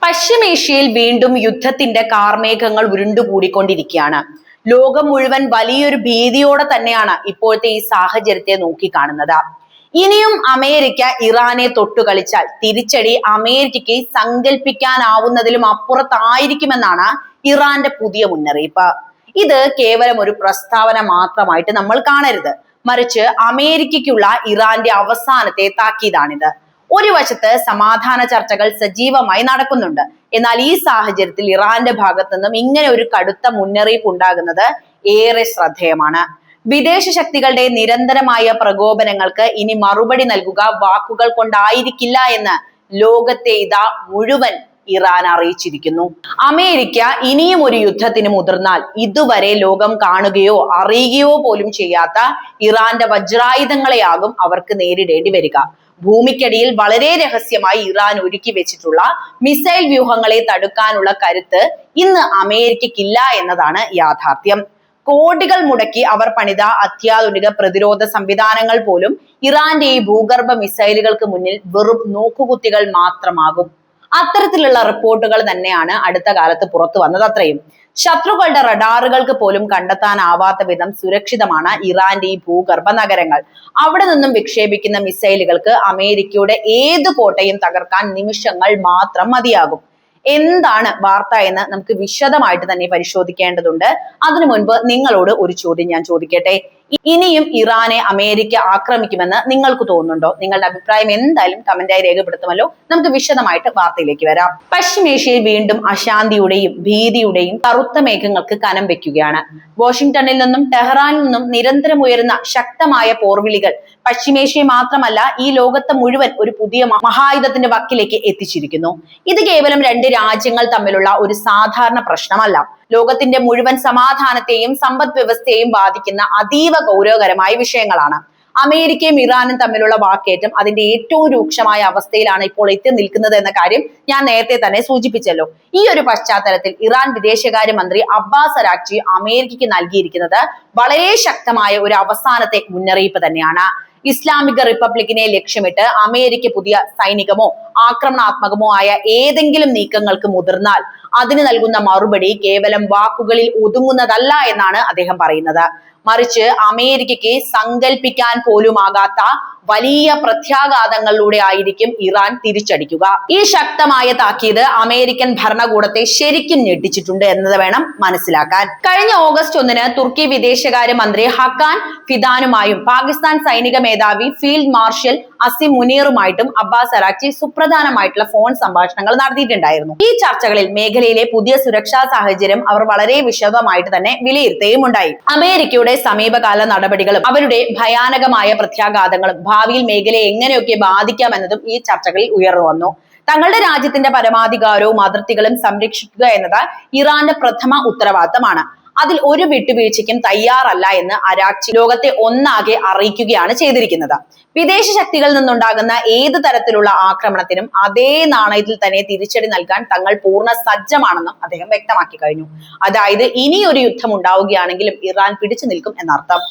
പശ്ചിമേഷ്യയിൽ വീണ്ടും യുദ്ധത്തിന്റെ കാർമേഘങ്ങൾ ഉരുണ്ടുകൂടിക്കൊണ്ടിരിക്കുകയാണ്. ലോകം മുഴുവൻ വലിയൊരു ഭീതിയോടെ തന്നെയാണ് ഇപ്പോഴത്തെ ഈ സാഹചര്യത്തെ നോക്കിക്കാണുന്നത്. ഇനിയും അമേരിക്ക ഇറാനെ തൊട്ടുകളിച്ചാൽ തിരിച്ചടി അമേരിക്കയ്ക്ക് സങ്കല്പിക്കാനാവുന്നതിലും അപ്പുറത്തായിരിക്കുമെന്നാണ് ഇറാന്റെ പുതിയ മുന്നറിയിപ്പ്. ഇത് കേവലം ഒരു പ്രസ്താവന മാത്രമായിട്ട് നമ്മൾ കാണരുത്, മറിച്ച് അമേരിക്കയ്ക്കുള്ള ഇറാന്റെ അവസാനത്തെ താക്കീതാണിത്. ഒരു വശത്ത് സമാധാന ചർച്ചകൾ സജീവമായി നടക്കുന്നുണ്ട്. എന്നാൽ ഈ സാഹചര്യത്തിൽ ഇറാന്റെ ഭാഗത്തു നിന്നും ഇങ്ങനെ ഒരു കടുത്ത മുന്നറിയിപ്പ് ഉണ്ടാകുന്നത് ഏറെ ശ്രദ്ധേയമാണ്. വിദേശ ശക്തികളുടെ നിരന്തരമായ പ്രകോപനങ്ങൾക്ക് ഇനി മറുപടി നൽകുക വാക്കുകൾ കൊണ്ടായിരിക്കില്ല എന്ന് ലോകത്തെ ഇതാ മുഴുവൻ ഇറാൻ അറിയിച്ചിരിക്കുന്നു. അമേരിക്ക ഇനിയും ഒരു യുദ്ധത്തിന് മുതിർന്നാൽ ഇതുവരെ ലോകം കാണുകയോ അറിയുകയോ പോലും ചെയ്യാത്ത ഇറാന്റെ വജ്രായുധങ്ങളെയാകും അവർക്ക് നേരിടേണ്ടി വരിക. ഭൂമിക്കടിയിൽ വളരെ രഹസ്യമായി ഇറാൻ ഒരുക്കി വെച്ചിട്ടുള്ള മിസൈൽ വ്യൂഹങ്ങളെ തടുക്കാനുള്ള കരുത്ത് ഇന്ന് അമേരിക്കയ്ക്കില്ല എന്നതാണ് യാഥാർത്ഥ്യം. കോടികൾ മുടക്കി അവർ പണിത അത്യാധുനിക പ്രതിരോധ സംവിധാനങ്ങൾ പോലും ഇറാന്റെ ഈ ഭൂഗർഭ മിസൈലുകൾക്ക് മുന്നിൽ വെറും നോക്കുകുത്തികൾ മാത്രമാകും. അത്തരത്തിലുള്ള റിപ്പോർട്ടുകൾ തന്നെയാണ് അടുത്ത കാലത്ത് പുറത്തു വന്നത്. അത്രയും ശത്രുക്കളുടെ റഡാറുകൾക്ക് പോലും കണ്ടെത്താനാവാത്ത വിധം സുരക്ഷിതമാണ് ഇറാന്റെ ഈ ഭൂഗർഭ നഗരങ്ങൾ. അവിടെ നിന്നും വിക്ഷേപിക്കുന്ന മിസൈലുകൾക്ക് അമേരിക്കയുടെ ഏത് കോട്ടയും തകർക്കാൻ നിമിഷങ്ങൾ മാത്രം മതിയാകും. എന്താണ് വാർത്ത എന്ന് നമുക്ക് വിശദമായിട്ട് തന്നെ പരിശോധിക്കേണ്ടതുണ്ട്. അതിനു മുൻപ് നിങ്ങളോട് ഒരു ചോദ്യം ഞാൻ ചോദിക്കട്ടെ. ഇനിയും ഇറാനെ അമേരിക്ക ആക്രമിക്കുമെന്ന് നിങ്ങൾക്ക് തോന്നുന്നുണ്ടോ? നിങ്ങളുടെ അഭിപ്രായം എന്തായാലും കമന്റായി രേഖപ്പെടുത്തുമല്ലോ. നമുക്ക് വിശദമായിട്ട് വാർത്തയിലേക്ക് വരാം. പശ്ചിമേഷ്യയിൽ വീണ്ടും അശാന്തിയുടെയും ഭീതിയുടെയും കറുത്ത മേഘങ്ങൾക്ക് കനം വെക്കുകയാണ്. വാഷിംഗ്ടണിൽ നിന്നും ടെഹ്റാനിൽ നിന്നും നിരന്തരം ഉയരുന്ന ശക്തമായ പോർവിളികൾ പശ്ചിമേഷ്യയെ മാത്രമല്ല ഈ ലോകത്തെ മുഴുവൻ ഒരു പുതിയ മഹായുദ്ധത്തിന്റെ വക്കിലേക്ക് എത്തിച്ചിരിക്കുന്നു. ഇത് കേവലം രണ്ട് രാജ്യങ്ങൾ തമ്മിലുള്ള ഒരു സാധാരണ പ്രശ്നമല്ല. ലോകത്തിന്റെ മുഴുവൻ സമാധാനത്തെയും സമ്പദ് വ്യവസ്ഥയെയും ബാധിക്കുന്ന അതീവ ഗൗരവകരമായ വിഷയങ്ങളാണ്. അമേരിക്കയും ഇറാനും തമ്മിലുള്ള വാക്കേറ്റം അതിന്റെ ഏറ്റവും രൂക്ഷമായ അവസ്ഥയിലാണ് ഇപ്പോൾ എത്തി നിൽക്കുന്നത് എന്ന കാര്യം ഞാൻ നേരത്തെ തന്നെ സൂചിപ്പിച്ചല്ലോ. ഈ ഒരു പശ്ചാത്തലത്തിൽ ഇറാൻ വിദേശകാര്യമന്ത്രി അബ്ബാസ് അരാക്ചി അമേരിക്കയ്ക്ക് നൽകിയിരിക്കുന്നത് വളരെ ശക്തമായ ഒരു അവസാനത്തെ മുന്നറിയിപ്പ് തന്നെയാണ്. ഇസ്ലാമിക റിപ്പബ്ലിക്കിനെ ലക്ഷ്യമിട്ട് അമേരിക്ക പുതിയ സൈനികമോ ആക്രമണാത്മകമോ ആയ ഏതെങ്കിലും നീക്കങ്ങൾക്ക് മുതിർന്നാൽ അതിന് നൽകുന്ന മറുപടി കേവലം വാക്കുകളിൽ ഒതുങ്ങുന്നതല്ല എന്നാണ് അദ്ദേഹം പറയുന്നത്. മറിച്ച് അമേരിക്കയ്ക്ക് സങ്കല്പിക്കാൻ പോലുമാകാത്ത വലിയ പ്രത്യാഘാതങ്ങളിലൂടെ ആയിരിക്കും ഇറാൻ തിരിച്ചടിക്കുക. ഈ ശക്തമായ താക്കീത് അമേരിക്കൻ ഭരണകൂടത്തെ ശരിക്കും ഞെട്ടിച്ചിട്ടുണ്ട് എന്നത് വേണം മനസ്സിലാക്കാൻ. കഴിഞ്ഞ ഓഗസ്റ്റ് 1 തുർക്കി വിദേശകാര്യ മന്ത്രി ഹക്കാൻ ഫിദാനുമായും പാകിസ്ഥാൻ സൈനിക മേധാവി ഫീൽഡ് മാർഷൽ അസിം മുനീറുമായിട്ടും അബ്ബാസ് അരാക്ചി സുപ്രധാനമായിട്ടുള്ള ഫോൺ സംഭാഷണങ്ങൾ നടത്തിയിട്ടുണ്ടായിരുന്നു. ഈ ചർച്ചകളിൽ മേഖലയിലെ പുതിയ സുരക്ഷാ സാഹചര്യം അവർ വളരെ വിശദമായിട്ട് തന്നെ വിലയിരുത്തുകയും ഉണ്ടായി. അമേരിക്കയുടെ സമീപകാല നടപടികളും അവരുടെ ഭയാനകമായ പ്രത്യാഘാതങ്ങളും ഭാവിയിൽ മേഖലയെ എങ്ങനെയൊക്കെ ബാധിക്കാമെന്നതും ഈ ചർച്ചകളിൽ ഉയർന്നു വന്നു. തങ്ങളുടെ രാജ്യത്തിന്റെ പരമാധികാരവും അതിർത്തികളും സംരക്ഷിക്കുക എന്നത് ഇറാന്റെ പ്രഥമ ഉത്തരവാദിത്തമാണ്. അതിൽ ഒരു വിട്ടുവീഴ്ചയ്ക്കും തയ്യാറല്ല എന്ന് അരാക്ചി ലോകത്തെ ഒന്നാകെ അറിയിക്കുകയാണ് ചെയ്തിരിക്കുന്നത്. വിദേശ ശക്തികളിൽ നിന്നുണ്ടാകുന്ന ഏത് തരത്തിലുള്ള ആക്രമണത്തിനും അതേ നാണയത്തിൽ തന്നെ തിരിച്ചടി നൽകാൻ തങ്ങൾ പൂർണ്ണ സജ്ജമാണെന്നും അദ്ദേഹം വ്യക്തമാക്കി കഴിഞ്ഞു. അതായത് ഇനി ഒരു യുദ്ധം ഉണ്ടാവുകയാണെങ്കിലും ഇറാൻ പിടിച്ചു നിൽക്കും എന്നർത്ഥം.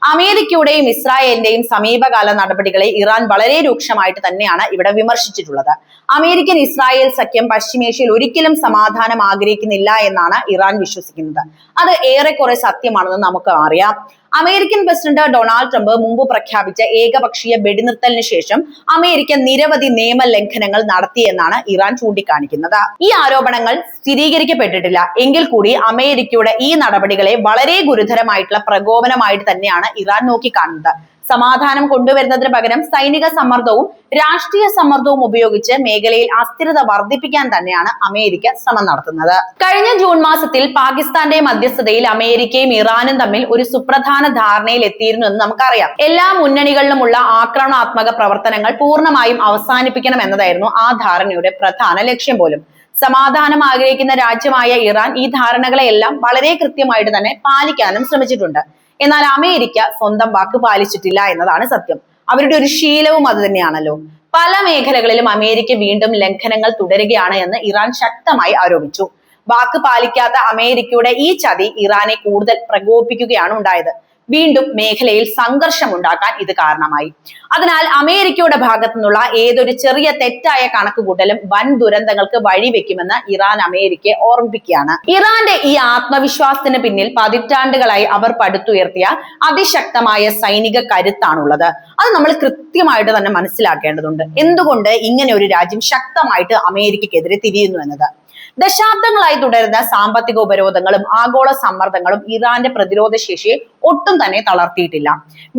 അമേരിക്കയുടെയും ഇസ്രായേലിന്റെയും സമീപകാല നടപടികളെ ഇറാൻ വളരെ രൂക്ഷമായിട്ട് തന്നെയാണ് ഇവിടെ വിമർശിച്ചിട്ടുള്ളത്. അമേരിക്കൻ ഇസ്രായേൽ സഖ്യം പശ്ചിമേഷ്യയിൽ ഒരിക്കലും സമാധാനം ആഗ്രഹിക്കുന്നില്ല എന്നാണ് ഇറാൻ വിശ്വസിക്കുന്നത്. അത് ഏറെക്കുറെ സത്യമാണെന്ന് നമുക്ക് അറിയാം. അമേരിക്കൻ പ്രസിഡന്റ് ഡൊണാൾഡ് ട്രംപ് മുമ്പ് പ്രഖ്യാപിച്ച ഏകപക്ഷീയ വെടിനിർത്തലിന് ശേഷം അമേരിക്ക നിരവധി നിയമലംഘനങ്ങൾ നടത്തിയെന്നാണ് ഇറാൻ ചൂണ്ടിക്കാണിക്കുന്നത്. ഈ ആരോപണങ്ങൾ സ്ഥിരീകരിക്കപ്പെട്ടിട്ടില്ല എങ്കിൽ കൂടി അമേരിക്കയുടെ ഈ നടപടികളെ വളരെ ഗുരുതരമായിട്ടുള്ള പ്രകോപനമായിട്ട് തന്നെയാണ് ഇറാൻ നോക്കിക്കാണുന്നത്. സമാധാനം കൊണ്ടുവരുന്നതിന് പകരം സൈനിക സമ്മർദ്ദവും രാഷ്ട്രീയ സമ്മർദ്ദവും ഉപയോഗിച്ച് മേഖലയിൽ അസ്ഥിരത വർദ്ധിപ്പിക്കാൻ തന്നെയാണ് അമേരിക്ക ശ്രമം നടത്തുന്നത്. കഴിഞ്ഞ ജൂൺ മാസത്തിൽ പാകിസ്ഥാന്റെ മധ്യസ്ഥതയിൽ അമേരിക്കയും ഇറാനും തമ്മിൽ ഒരു സുപ്രധാന ധാരണയിൽ എത്തിയിരുന്നു എന്ന് നമുക്കറിയാം. എല്ലാ മുന്നണികളിലുമുള്ള ആക്രമണാത്മക പ്രവർത്തനങ്ങൾ പൂർണ്ണമായും അവസാനിപ്പിക്കണം എന്നതായിരുന്നു ആ ധാരണയുടെ പ്രധാന ലക്ഷ്യം പോലും. സമാധാനം ആഗ്രഹിക്കുന്ന രാജ്യമായ ഇറാൻ ഈ ധാരണകളെല്ലാം വളരെ കൃത്യമായിട്ട് തന്നെ പാലിക്കാനും ശ്രമിച്ചിട്ടുണ്ട്. എന്നാൽ അമേരിക്ക സ്വന്തം വാക്ക് പാലിച്ചിട്ടില്ല എന്നതാണ് സത്യം. അവരുടെ ഒരു ശീലവും അത് തന്നെയാണല്ലോ. പല മേഖലകളിലും അമേരിക്ക വീണ്ടും ലംഘനങ്ങൾ തുടരുകയാണ് എന്ന് ഇറാൻ ശക്തമായി ആരോപിച്ചു. വാക്ക് പാലിക്കാത്ത അമേരിക്കയുടെ ഈ ചതി ഇറാനെ കൂടുതൽ പ്രകോപിപ്പിക്കുകയാണ് ഉണ്ടായത്. വീണ്ടും മേഖലയിൽ സംഘർഷം ഉണ്ടാക്കാൻ ഇത് കാരണമായി. അതിനാൽ അമേരിക്കയുടെ ഭാഗത്തു നിന്നുള്ള ഏതൊരു ചെറിയ തെറ്റായ കണക്കുകൂട്ടലും വൻ ദുരന്തങ്ങൾക്ക് വഴിവെക്കുമെന്ന് ഇറാൻ അമേരിക്കയെ ഓർമ്മിപ്പിക്കുകയാണ്. ഇറാന്റെ ഈ ആത്മവിശ്വാസത്തിന് പിന്നിൽ പതിറ്റാണ്ടുകളായി അവർ പടുത്തുയർത്തിയ അതിശക്തമായ സൈനിക കരുത്താണുള്ളത്. അത് നമ്മൾ കൃത്യമായിട്ട് തന്നെ മനസ്സിലാക്കേണ്ടതുണ്ട്. എന്തുകൊണ്ട് ഇങ്ങനെ ഒരു രാജ്യം ശക്തമായിട്ട് അമേരിക്കക്കെതിരെ തിരിയുന്നു എന്നത്. ദശാബ്ദങ്ങളായി തുടരുന്ന സാമ്പത്തിക ഉപരോധങ്ങളും ആഗോള സമ്മർദ്ദങ്ങളും ഇറാന്റെ പ്രതിരോധ ശേഷിയെ ഒട്ടും തന്നെ തളർത്തിയിട്ടില്ല.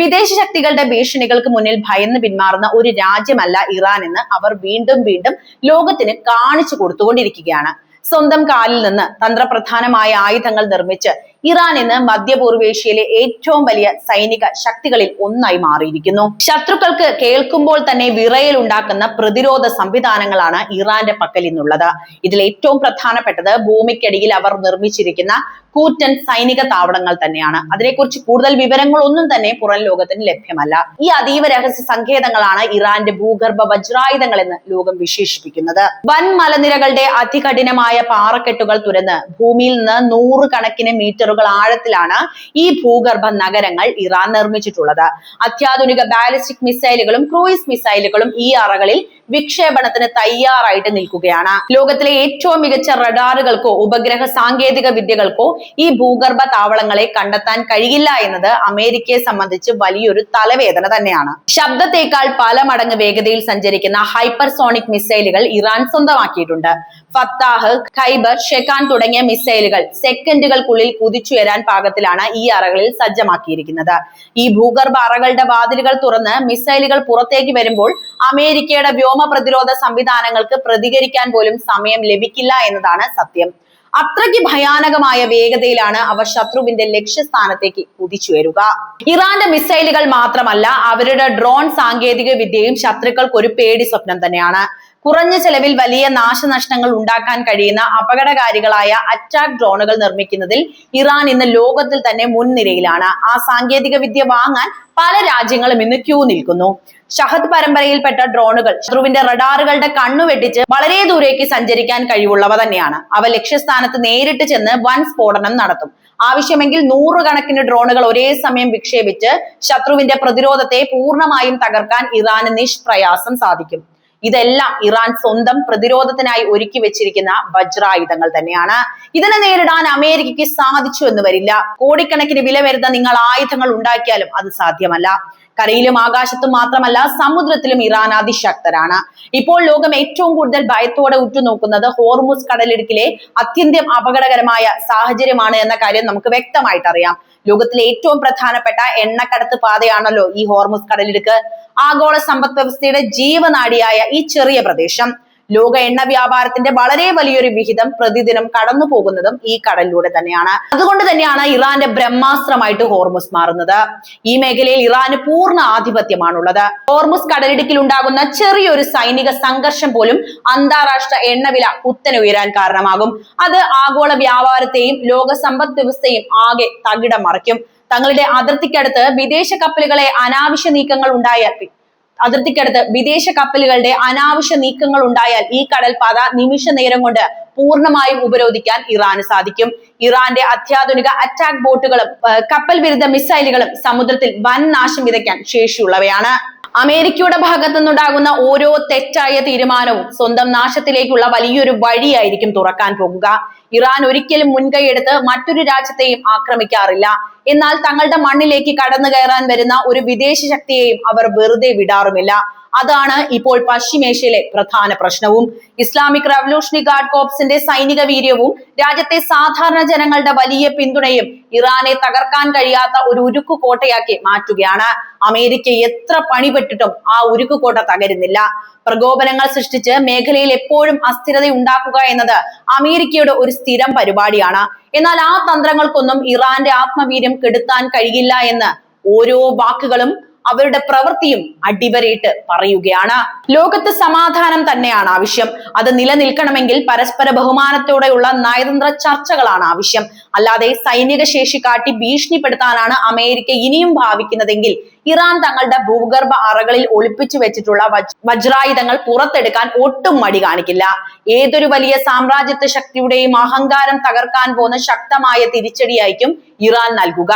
വിദേശ ശക്തികളുടെ ഭീഷണികൾക്ക് മുന്നിൽ ഭയന്ന് പിന്മാറുന്ന ഒരു രാജ്യമല്ല ഇറാൻ എന്ന് അവർ വീണ്ടും വീണ്ടും ലോകത്തിന് കാണിച്ചു കൊടുത്തുകൊണ്ടിരിക്കുകയാണ്. സ്വന്തം കാലിൽ നിന്ന് തന്ത്രപ്രധാനമായ ആയുധങ്ങൾ നിർമ്മിച്ച് ഇറാൻ ഇന്ന് മധ്യപൂർവേഷ്യയിലെ ഏറ്റവും വലിയ സൈനിക ശക്തികളിൽ ഒന്നായി മാറിയിരിക്കുന്നു. ശത്രുക്കൾക്ക് കേൾക്കുമ്പോൾ തന്നെ വിറയൽ ഉണ്ടാക്കുന്ന പ്രതിരോധ സംവിധാനങ്ങളാണ് ഇറാന്റെ പക്കൽ ഇന്നുള്ളത്. ഇതിൽ ഏറ്റവും പ്രധാനപ്പെട്ടത് ഭൂമിക്കടിയിൽ അവർ നിർമ്മിച്ചിരിക്കുന്ന കൂറ്റൻ സൈനിക താവളങ്ങൾ തന്നെയാണ്. അതിനെക്കുറിച്ച് കൂടുതൽ വിവരങ്ങളൊന്നും തന്നെ പുറം ലോകത്തിന് ലഭ്യമല്ല. ഈ അതീവ രഹസ്യ സങ്കേതങ്ങളാണ് ഇറാന്റെ ഭൂഗർഭ വജ്രായുധങ്ങൾ എന്ന് ലോകം വിശേഷിപ്പിക്കുന്നത്. വൻ മലനിരകളുടെ അതികഠിനമായ പാറക്കെട്ടുകൾ തുരന്ന് ഭൂമിയിൽ നിന്ന് 100 കണക്കിന് മീറ്ററുകൾ ആഴത്തിലാണ് ഈ ഭൂഗർഭ നഗരങ്ങൾ ഇറാൻ നിർമ്മിച്ചിട്ടുള്ളത്. അത്യാധുനിക ബാലിസ്റ്റിക് മിസൈലുകളും ക്രൂയിസ് മിസൈലുകളും ഈ അറകളിൽ വിക്ഷേപണത്തിന് തയ്യാറായിട്ട് നിൽക്കുകയാണ്. ലോകത്തിലെ ഏറ്റവും മികച്ച റഡാറുകൾക്കോ ഉപഗ്രഹ സാങ്കേതിക വിദ്യകൾക്കോ ഈ ഭൂഗർഭ താവളങ്ങളെ കണ്ടെത്താൻ കഴിയില്ല എന്നത് അമേരിക്കയെ സംബന്ധിച്ച് വലിയൊരു തലവേദന തന്നെയാണ്. ശബ്ദത്തേക്കാൾ പല മടങ്ങ് വേഗതയിൽ സഞ്ചരിക്കുന്ന ഹൈപ്പർസോണിക് മിസൈലുകൾ ഇറാൻ സ്വന്തമാക്കിയിട്ടുണ്ട്. ഫത്താഹ്, ഖൈബർ, ഷെക്കാൻ തുടങ്ങിയ മിസൈലുകൾ സെക്കൻഡുകൾക്കുള്ളിൽ കുതിച്ചുയരാൻ പാകത്തിലാണ് ഈ അറകളിൽ സജ്ജമാക്കിയിരിക്കുന്നത്. ഈ ഭൂഗർഭ അറകളുടെ വാതിലുകൾ തുറന്ന് മിസൈലുകൾ പുറത്തേക്ക് വരുമ്പോൾ അമേരിക്കയുടെ വ്യോമ പ്രതിരോധ സംവിധാനങ്ങൾക്ക് പ്രതികരിക്കാൻ പോലും സമയം ലഭിക്കില്ല എന്നതാണ് സത്യം. അത്രയ്ക്ക് ഭയാനകമായ വേഗതയിലാണ് അവ ശത്രുവിന്റെ ലക്ഷ്യസ്ഥാനത്തേക്ക് കുതിച്ചുയരുക. ഇറാന്റെ മിസൈലുകൾ മാത്രമല്ല, അവരുടെ ഡ്രോൺ സാങ്കേതിക വിദ്യയും ശത്രുക്കൾക്ക് ഒരു പേടി സ്വപ്നം തന്നെയാണ്. കുറഞ്ഞ ചെലവിൽ വലിയ നാശനഷ്ടങ്ങൾ ഉണ്ടാക്കാൻ കഴിയുന്ന അപകടകാരികളായ അറ്റാക്ക് ഡ്രോണുകൾ നിർമ്മിക്കുന്നതിൽ ഇറാൻ ഇന്ന് ലോകത്തിൽ തന്നെ മുൻനിരയിലാണ്. ആ സാങ്കേതിക വിദ്യ വാങ്ങാൻ പല രാജ്യങ്ങളും ഇന്ന് ക്യൂ നിൽക്കുന്നു. ഷഹദ് പരമ്പരയിൽപ്പെട്ട ഡ്രോണുകൾ ശത്രുവിന്റെ റഡാറുകളുടെ കണ്ണു വെട്ടിച്ച് വളരെ ദൂരേക്ക് സഞ്ചരിക്കാൻ കഴിവുള്ളവ തന്നെയാണ്. അവ ലക്ഷ്യസ്ഥാനത്ത് നേരിട്ട് ചെന്ന് വൻ സ്ഫോടനം നടത്തും. ആവശ്യമെങ്കിൽ 100 കണക്കിന് ഡ്രോണുകൾ ഒരേ സമയം വിക്ഷേപിച്ച് ശത്രുവിന്റെ പ്രതിരോധത്തെ പൂർണ്ണമായും തകർക്കാൻ ഇറാന് നിഷ്പ്രയാസം സാധിക്കും. ഇതെല്ലാം ഇറാൻ സ്വന്തം പ്രതിരോധത്തിനായി ഒരുക്കി വെച്ചിരിക്കുന്ന വജ്രായുധങ്ങൾ തന്നെയാണ്. ഇതിനെ നേരിടാൻ അമേരിക്കയ്ക്ക് സാധിച്ചു എന്ന് വരില്ല. കോടിക്കണക്കിന് വില വരുന്ന നിങ്ങൾ ആയുധങ്ങൾ ഉണ്ടാക്കിയാലും അത് സാധ്യമല്ല. കരയിലും ആകാശത്തും മാത്രമല്ല, സമുദ്രത്തിലും ഇറാൻ അതിശക്തരാണ്. ഇപ്പോൾ ലോകം ഏറ്റവും കൂടുതൽ ഭയത്തോടെ ഉറ്റുനോക്കുന്നത് ഹോർമുസ് കടലിടുക്കിലെ അത്യന്തം അപകടകരമായ സാഹചര്യമാണ് എന്ന കാര്യം നമുക്ക് വ്യക്തമായിട്ട് അറിയാം. ലോകത്തിലെ ഏറ്റവും പ്രധാനപ്പെട്ട എണ്ണക്കടത്ത് പാതയാണല്ലോ ഈ ഹോർമുസ് കടലിടുക്ക്. ആഗോള സമ്പദ് വ്യവസ്ഥയുടെ ജീവനാഡിയായ ഈ ചെറിയ പ്രദേശം ലോക എണ്ണ വ്യാപാരത്തിന്റെ വളരെ വലിയൊരു വിഹിതം പ്രതിദിനം കടന്നു പോകുന്നതും ഈ കടലിലൂടെ തന്നെയാണ്. അതുകൊണ്ട് തന്നെയാണ് ഇറാന്റെ ബ്രഹ്മാസ്ത്രമായിട്ട് ഹോർമുസ് മാറുന്നത്. ഈ മേഖലയിൽ ഇറാന് പൂർണ്ണ ആധിപത്യമാണുള്ളത്. ഹോർമുസ് കടലിടുക്കിൽ ഉണ്ടാകുന്ന ചെറിയൊരു സൈനിക സംഘർഷം പോലും അന്താരാഷ്ട്ര എണ്ണവില കുത്തനെ ഉയരാൻ കാരണമാകും. അത് ആഗോള വ്യാപാരത്തെയും ലോക സമ്പദ് വ്യവസ്ഥയും ആകെ തകിടം മറിക്കും. തങ്ങളുടെ അതിർത്തിക്കടുത്ത് വിദേശ കപ്പലുകളുടെ അനാവശ്യ നീക്കങ്ങൾ ഉണ്ടായാൽ ഈ കടൽപാത നിമിഷ നേരം കൊണ്ട് പൂർണ്ണമായും ഉപരോധിക്കാൻ ഇറാന് സാധിക്കും. ഇറാന്റെ അത്യാധുനിക അറ്റാക്ക് ബോട്ടുകളും കപ്പൽ വിരുദ്ധ മിസൈലുകളും സമുദ്രത്തിൽ വൻ നാശം വിതയ്ക്കാൻ ശേഷിയുള്ളവയാണ്. അമേരിക്കയുടെ ഭാഗത്തു നിന്നുണ്ടാകുന്ന ഓരോ തെറ്റായ തീരുമാനവും സ്വന്തം നാശത്തിലേക്കുള്ള വലിയൊരു വഴിയായിരിക്കും തുറക്കാൻ പോകുക. ഇറാൻ ഒരിക്കലും മുൻകൈയെടുത്ത് മറ്റൊരു രാജ്യത്തെയും ആക്രമിക്കാറില്ല. എന്നാൽ തങ്ങളുടെ മണ്ണിലേക്ക് കടന്നു കയറാൻ വരുന്ന ഒരു വിദേശ ശക്തിയെയും അവർ വെറുതെ വിടാറുമില്ല. അതാണ് ഇപ്പോൾ പശ്ചിമേഷ്യയിലെ പ്രധാന പ്രശ്നവും. ഇസ്ലാമിക് റവല്യൂഷണറി ഗാർഡ് കോർപ്സിന്റെ സൈനിക വീര്യവും രാജ്യത്തെ സാധാരണ ജനങ്ങളുടെ വലിയ പിന്തുണയും ഇറാനെ തകർക്കാൻ കഴിയാത്ത ഒരു ഉരുക്കുകോട്ടയാക്കി മാറ്റുകയാണ്. അമേരിക്ക എത്ര പണിപ്പെട്ടിട്ടും ആ ഉരുക്കുകോട്ട തകരുന്നില്ല. പ്രകോപനങ്ങൾ സൃഷ്ടിച്ച് മേഖലയിൽ എപ്പോഴും അസ്ഥിരത ഉണ്ടാക്കുക എന്നത് അമേരിക്കയുടെ ഒരു സ്ഥിരം പരിപാടിയാണ്. എന്നാൽ ആ തന്ത്രങ്ങൾക്കൊന്നും ഇറാന്റെ ആത്മവീര്യം കെടുത്താൻ കഴിയില്ല എന്ന് ഓരോ വാക്കുകളും അവരുടെ പ്രവൃത്തിയും അടിവരയിട്ട് പറയുകയാണ്. ലോകത്ത് സമാധാനം തന്നെയാണ് ആവശ്യം. അത് നിലനിൽക്കണമെങ്കിൽ പരസ്പര ബഹുമാനത്തോടെയുള്ള നയതന്ത്ര ചർച്ചകളാണ് ആവശ്യം. അല്ലാതെ സൈനിക ശേഷി കാട്ടി ഭീഷണിപ്പെടുത്താനാണ് അമേരിക്ക ഇനിയും ഭാവിക്കുന്നതെങ്കിൽ ഇറാൻ തങ്ങളുടെ ഭൂഗർഭ അറകളിൽ ഒളിപ്പിച്ചു വെച്ചിട്ടുള്ള വജ്രായുധങ്ങൾ പുറത്തെടുക്കാൻ ഒട്ടും മടി കാണിക്കില്ല. ഏതൊരു വലിയ സാമ്രാജ്യത്വ ശക്തിയുടെയും അഹങ്കാരം തകർക്കാൻ പോകുന്ന ശക്തമായ തിരിച്ചടിയായിരിക്കും ഇറാൻ നൽകുക.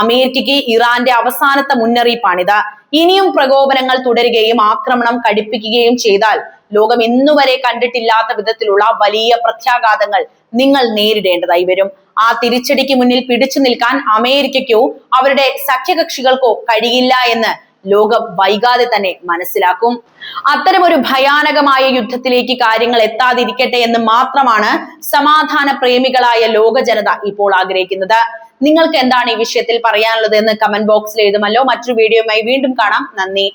അമേരിക്കയ്ക്ക് ഇറാന്റെ അവസാനത്തെ മുന്നറിയിപ്പാണിത്. ഇനിയും പ്രകോപനങ്ങൾ തുടരുകയും ആക്രമണം കടുപ്പിക്കുകയും ചെയ്താൽ ലോകം ഇന്നുവരെ കണ്ടിട്ടില്ലാത്ത വിധത്തിലുള്ള വലിയ പ്രത്യാഘാതങ്ങൾ നിങ്ങൾ നേരിടേണ്ടതായി വരും. ആ തിരിച്ചടിക്ക് മുന്നിൽ പിടിച്ചു നിൽക്കാൻ അമേരിക്കയ്ക്കോ അവരുടെ സഖ്യകക്ഷികൾക്കോ കഴിയില്ല എന്ന് ലോകം വൈകാതെ തന്നെ മനസ്സിലാക്കും. അത്തരമൊരു ഭയാനകമായ യുദ്ധത്തിലേക്ക് കാര്യങ്ങൾ എത്താതിരിക്കട്ടെ എന്ന് മാത്രമാണ് സമാധാന പ്രേമികളായ ലോക ജനത ഇപ്പോൾ ആഗ്രഹിക്കുന്നത്. നിങ്ങൾക്ക് എന്താണ് ഈ വിഷയത്തിൽ പറയാനുള്ളത് എന്ന് കമന്റ് ബോക്സിൽ എഴുതുമല്ലോ. മറ്റൊരു വീഡിയോയുമായി വീണ്ടും കാണാം. നന്ദി.